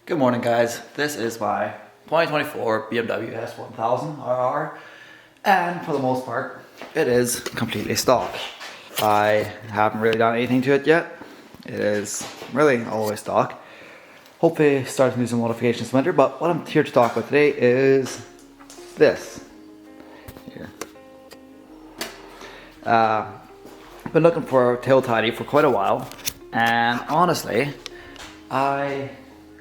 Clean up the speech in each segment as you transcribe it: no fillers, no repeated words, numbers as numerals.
Good morning, guys. This is my 2024 BMW S1000RR, and for the most part it is completely stock. I haven't really done anything to it yet. It is really always stock. Hopefully starting to do some modifications this winter, but what I'm here to talk about today is this here. I've been looking for a tail tidy for quite a while, and honestly I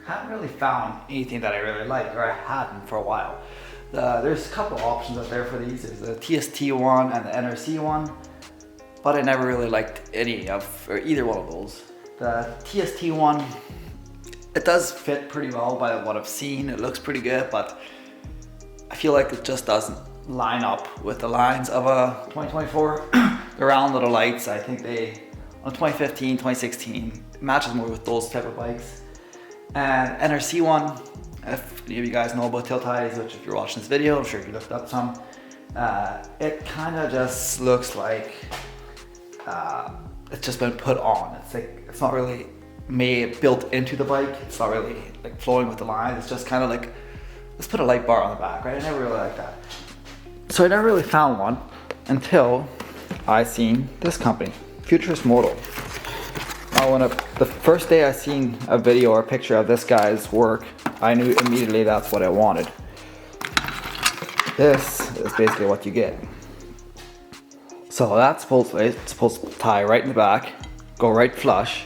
haven't really found anything that I really like, or I hadn't for a while. There's a couple options out there for these. There's the TST one and the NRC one, but I never really liked any of, or either one of those. The TST one, it does fit pretty well by what I've seen. It looks pretty good, but I feel like it just doesn't line up with the lines of a 2024. The round little lights, I think they, on 2015, 2016, it matches more with those type of bikes. And NRC one, if any of you guys know about tail ties, which if you're watching this video, I'm sure you looked up some, it kind of just looks like it's just been put on. It's like, it's not really built into the bike. It's not really like flowing with the line. It's just kind of like, let's put a light bar on the back, right? I never really liked that. So I never really found one until I seen this company, FuturisMoto. The first day I seen a video or a picture of this guy's work, I knew immediately that's what I wanted. This is basically what you get. So that's it's supposed to tie right in the back, go right flush,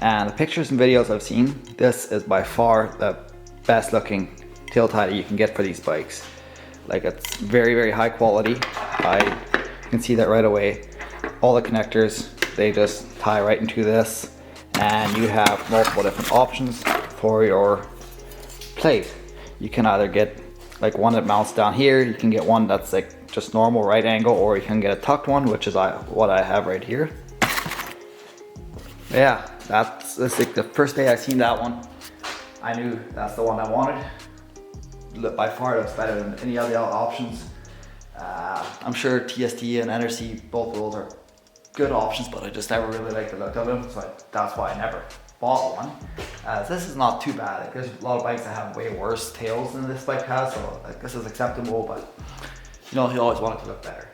and the pictures and videos I've seen, this is by far the best looking tail tidy you can get for these bikes. Like, it's very, very high quality. You can see that right away. All the connectors, they just tie right into this, and you have multiple different options for your plate. You can either get like one that mounts down here, you can get one that's like just normal right angle, or you can get a tucked one, which is what I have right here. Yeah, that's like the first day I seen that one, I knew that's the one I wanted. By far that's better than any of the other options. I'm sure TST and NRC, both of those are good options, but I just never really liked the look of them, so that's why I never bought one. This is not too bad. Like, there's a lot of bikes that have way worse tails than this bike has, so like, this is acceptable, but you know, you always want it to look better.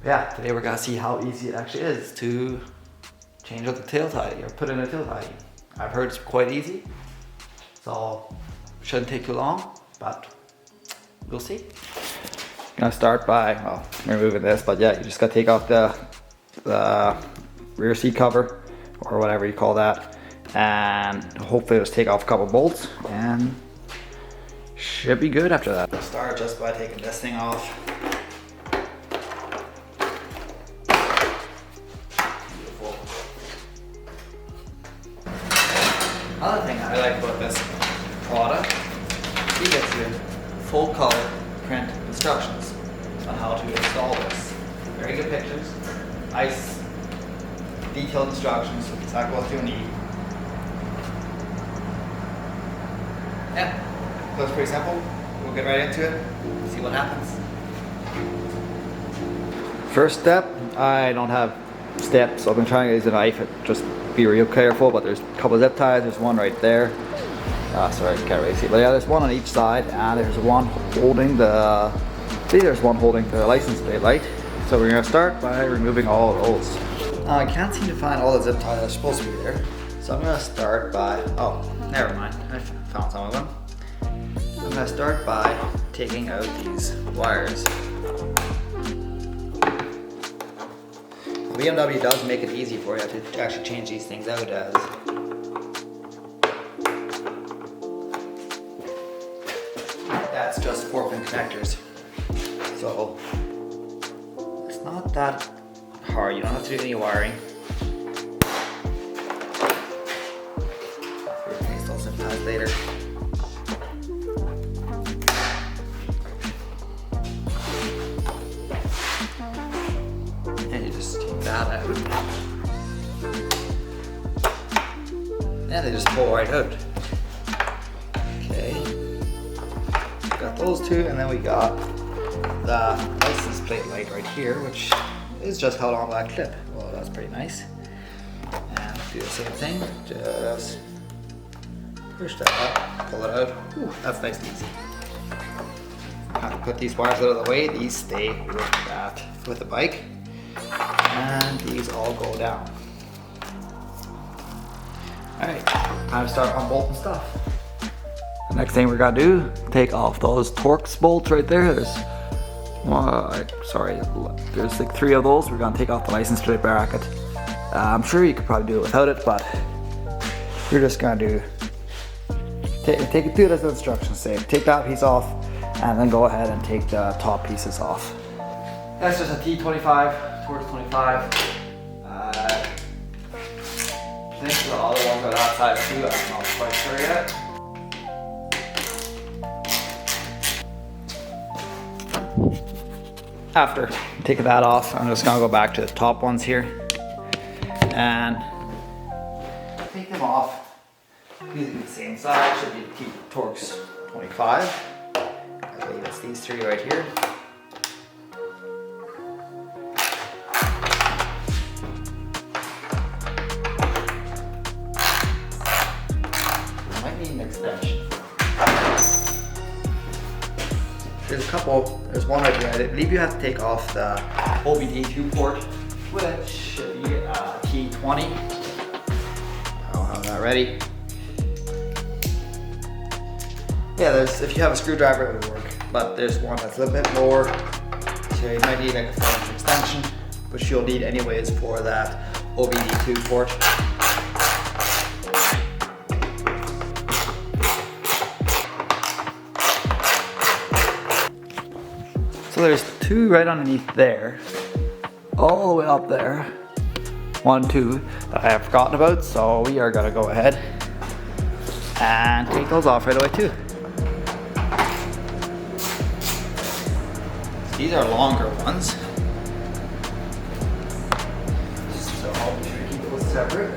But yeah, today we're gonna see how easy it actually is to change out the tail tidy or put in a tail tidy. I've heard it's quite easy, so shouldn't take too long, but we'll see. Gonna start by removing this, but yeah, you just gotta take off the rear seat cover or whatever you call that, and hopefully just take off a couple bolts and should be good after that. I'll start just by taking this thing off. Beautiful. Another thing I like about this product, it gives you full color print instructions on how to install this. Very good pictures, nice detailed instructions, exactly what you need. Yeah, looks pretty simple. We'll get right into it, see what happens. First step, I don't have steps, so I've been trying to use a knife. Just be real careful, but there's a couple of zip ties. There's one right there. Sorry, I can't really see, but yeah, there's one on each side, and there's one holding the license plate light. So we're gonna start by removing all of those. Now I can't seem to find all the zip ties that are supposed to be there, so I'm gonna start by, oh, never mind, I found some of them. I'm gonna start by taking out these wires. BMW does make it easy for you to actually change these things out as. That's just 4-pin connectors, so it's not that hard. You don't have to do any wiring. Replace those zip ties later. And you just take that out, and they just pull right out. Got those two, and then we got the license plate light right here, which is just held on by a clip. Well, that's pretty nice. And do the same thing, just push that up, pull it out. Ooh, that's nice and easy. I have to put these wires out of the way. These stay with the bike, and these all go down. All right, time to start unbolting stuff. Next thing we're gonna do, take off those Torx bolts right there. There's like 3 of those. We're gonna take off the license plate bracket. I'm sure you could probably do it without it, but we're just gonna do it through as instructions say. Take that piece off, and then go ahead and take the top pieces off. That's just a T25, Torx 25. I think the other ones are that side too. I'm not quite sure yet. After taking that off, I'm just gonna go back to the top ones here and take them off. These are the same size, should be the Torx 25. I believe it's these 3 right here. Might need an extension. There's one right here. I believe you have to take off the OBD2 port, which should be T20. I don't have that ready. Yeah, if you have a screwdriver, it would work, but there's one that's a little bit lower, so you might need like a 4-inch extension, which you'll need anyways for that OBD2 port. So there's 2 right underneath there, all the way up there, 1, 2 that I have forgotten about, so we are gonna go ahead and take those off right away too. These are longer ones, so I'll be sure to keep those separate.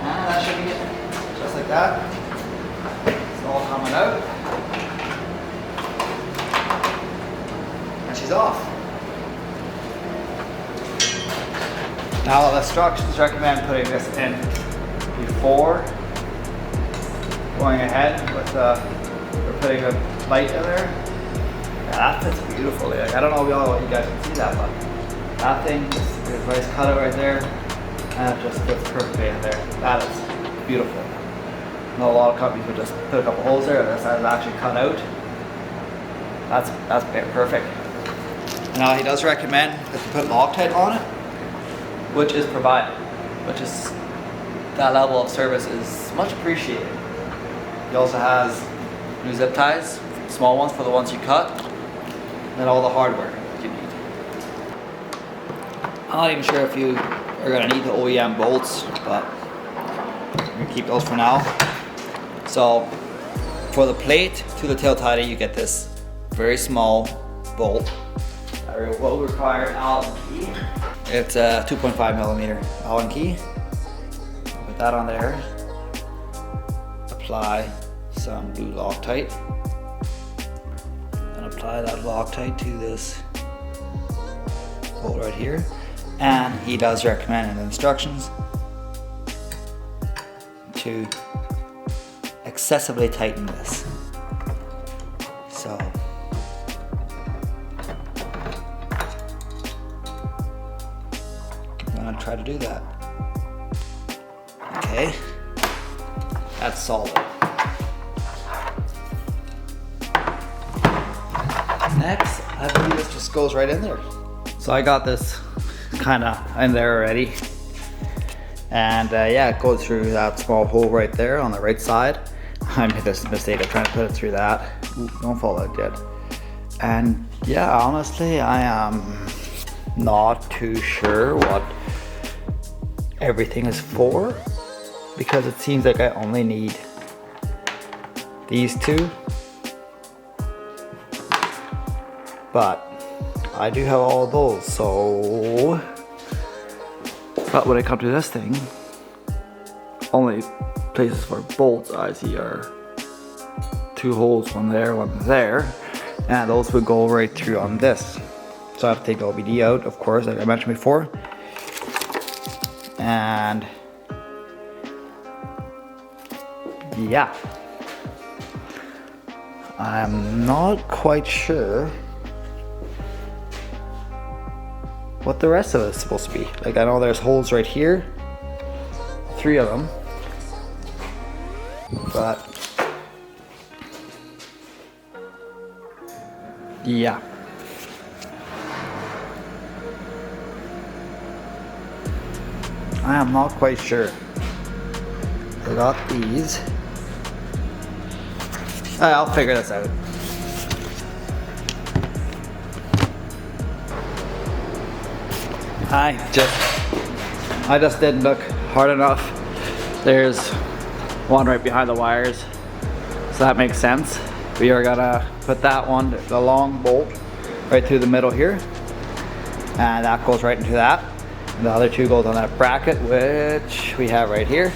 And that should be it, just like that. It's all coming out, and she's off. Now the instructions recommend putting this in before going ahead with we're putting a light in there. Yeah, that fits beautifully. Like, I don't know if you guys can see that, but that thing is a nice cutout right there, and it just fits perfectly in there. That is beautiful. I know a lot of companies would just put a couple holes there, and this side is actually cut out. That's perfect. Now he does recommend that you put Loctite on it, which is provided, which is that level of service is much appreciated. He also has new zip ties, small ones for the ones you cut, and all the hardware you need. I'm not even sure if you are going to need the OEM bolts, but I'm going to keep those for now. So for the plate to the tail tidy, you get this very small bolt that will require an Allen key. It's a 2.5 millimeter Allen key. Put that on there. Apply some blue Loctite, and apply that Loctite to this bolt right here. And he does recommend in the instructions to excessively tighten this. So I'm gonna try to do that. Okay, that's solid. Next, I believe this just goes right in there. So I got this kind of in there already. And yeah, it goes through that small hole right there on the right side. I made this mistake of trying to put it through that. Ooh, don't fall out yet. And yeah, honestly, I am not too sure what everything is for, because it seems like I only need these 2. But I do have all of those, so but when I come to this thing, only places for bolts I see are 2 holes, one there, and those would go right through on this. So I have to take the OBD out, of course, like I mentioned before. And yeah, I'm not quite sure what the rest of it is supposed to be. Like, I know there's holes right here, 3 of them, but yeah. I am not quite sure. I got these. I'll figure this out. I just didn't look hard enough. There's one right behind the wires, so that makes sense. We are gonna put that one, the long bolt, right through the middle here, and that goes right into that. And the other 2 goes on that bracket, which we have right here.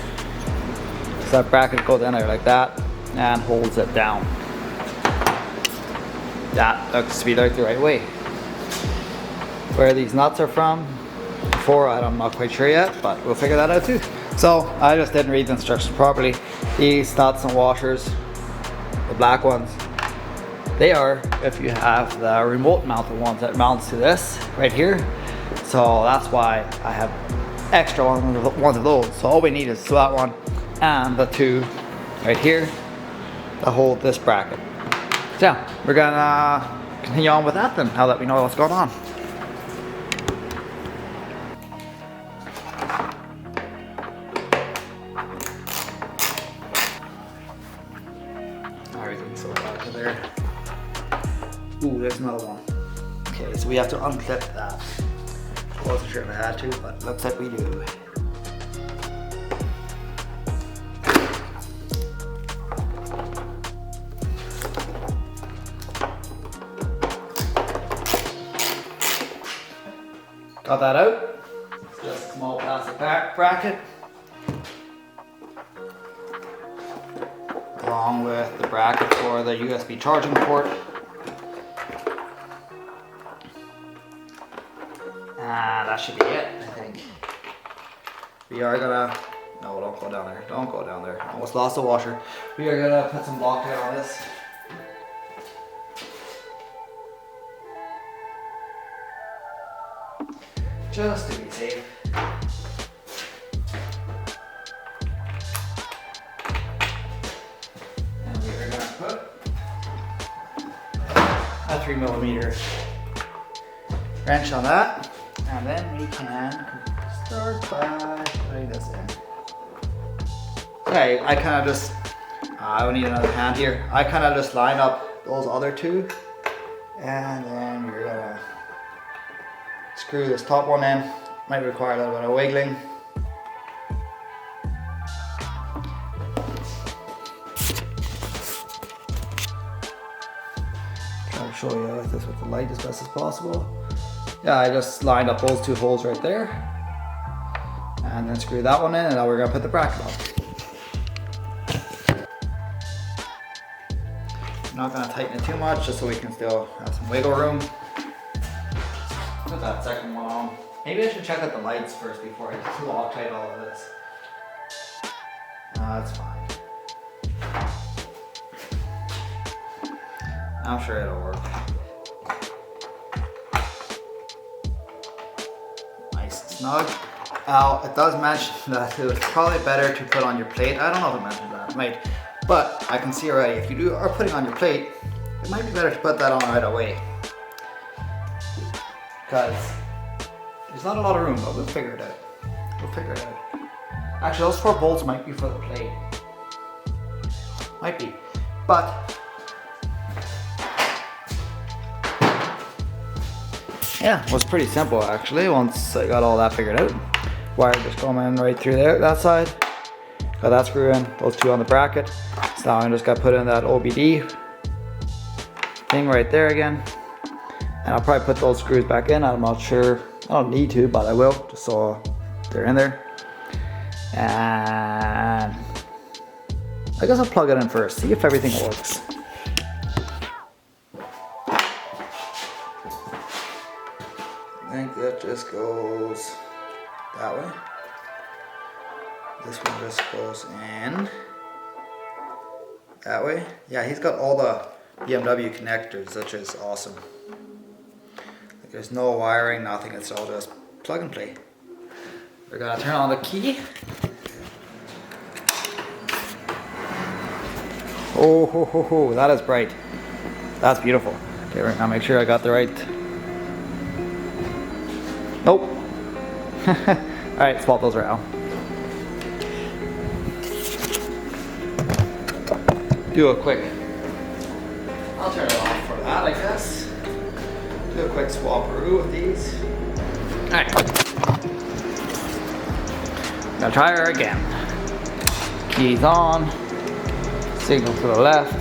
So that bracket goes in there like that and holds it down. That looks to be like the right way. Where these nuts are from, I'm not quite sure yet, but we'll figure that out too. So I just didn't read the instructions properly. These nuts and washers, the black ones, they are if you have the remote mounted ones that mounts to this right here. So that's why I have extra ones of those. So all we need is that one and the 2 right here to hold this bracket. So yeah, we're gonna continue on with that then, now that we know what's going on. Everything's so back to there. Ooh, there's another one. Okay, so we have to unclip that. I wasn't sure if I had to, but looks like we do. Got that out. It's just a small plastic bracket, along with the bracket for the USB charging port. And that should be it, I think. We are gonna, no, don't go down there. Don't go down there. Almost lost the washer. We are gonna put some Loctite on this. Just to be safe. And we are gonna put a 3mm wrench on that. And then we can start by putting this in. Okay, I kind of just, I don't need another hand here. I kind of just line up those other 2. And then we're gonna screw this top one in. Might require a little bit of wiggling. Try to show you this with the light as best as possible. Yeah, I just lined up those 2 holes right there. And then screw that one in, and now we're gonna put the bracket on. I'm not gonna tighten it too much, just so we can still have some wiggle room. Put that second one on. Maybe I should check out the lights first before I Loctite all of this. That's fine. I'm sure it'll work. Nice and snug. Now, it does mention that it was probably better to put on your plate. I don't know if it mentions that, it might. But I can see already, if you are putting on your plate, it might be better to put that on right away. Because there's not a lot of room, but we'll figure it out. We'll figure it out. Actually, those 4 bolts might be for the plate. Might be. But yeah, it was pretty simple actually once I got all that figured out. Wire just coming right through there, that side. Got that screw in, those 2 on the bracket. So now I just got to put in that OBD thing right there again. And I'll probably put those screws back in. I'm not sure. I don't need to, but I will, just so they're in there. And I guess I'll plug it in first, see if everything works. just goes that way. This one just goes in that way. Yeah, he's got all the BMW connectors, which is awesome. Like, there's no wiring, nothing, it's all just plug and play. We're gonna turn on the key. Oh ho ho ho, that is bright. That's beautiful. Okay, we're gonna make sure I got the right. Nope. Alright, swap those around. Do a quick, I'll turn it off for that, I guess. Do a quick swap-a-roo with these. Alright. Gonna try her again. Keys on. Signal to the left.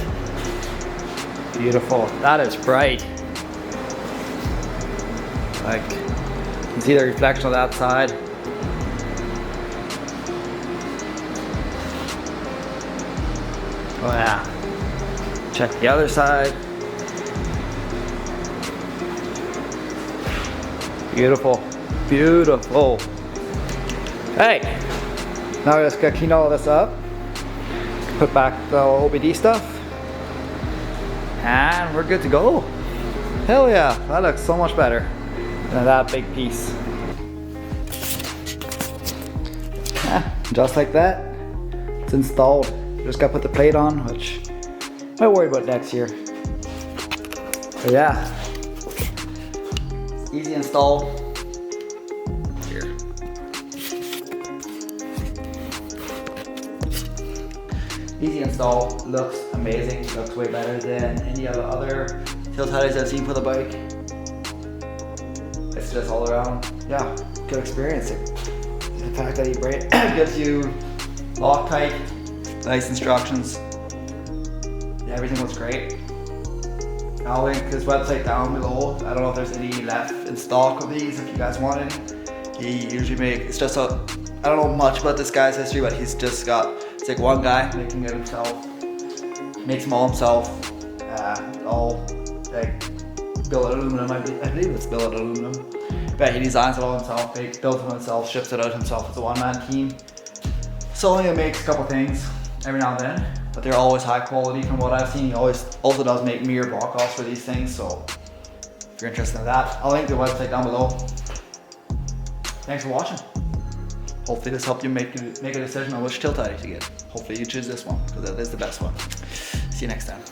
Beautiful. That is bright. Like, you can see the reflection of that side. Oh yeah. Check the other side. Beautiful. Beautiful. Hey! Now we're just gonna clean all this up. Put back the OBD stuff. And we're good to go. Hell yeah, that looks so much better than that big piece. Just like that, it's installed. Just gotta put the plate on, which I might worry about next year. But yeah, it's easy install. Here. Easy install, looks amazing, looks way better than any of the other tilt headers I've seen for the bike. It's just all around, yeah, good experience. The fact that he gives you Loctite, nice instructions. Everything was great. I'll link his website down below. I don't know if there's any left in stock of these if you guys want any. He usually makes, I don't know much about this guy's history, but he's just got, it's like one guy making it himself. Makes them all himself. All like billet aluminum, I believe it's billet aluminum. But he designs it all himself, builds it himself, ships it out himself. It's a one-man team. So he makes a couple things every now and then, but they're always high quality from what I've seen. He always also does make mirror block-offs for these things, so if you're interested in that, I'll link the website down below. Thanks for watching. Hopefully this helped you make a decision on which tilt head to get. Hopefully you choose this one, because that is the best one. See you next time.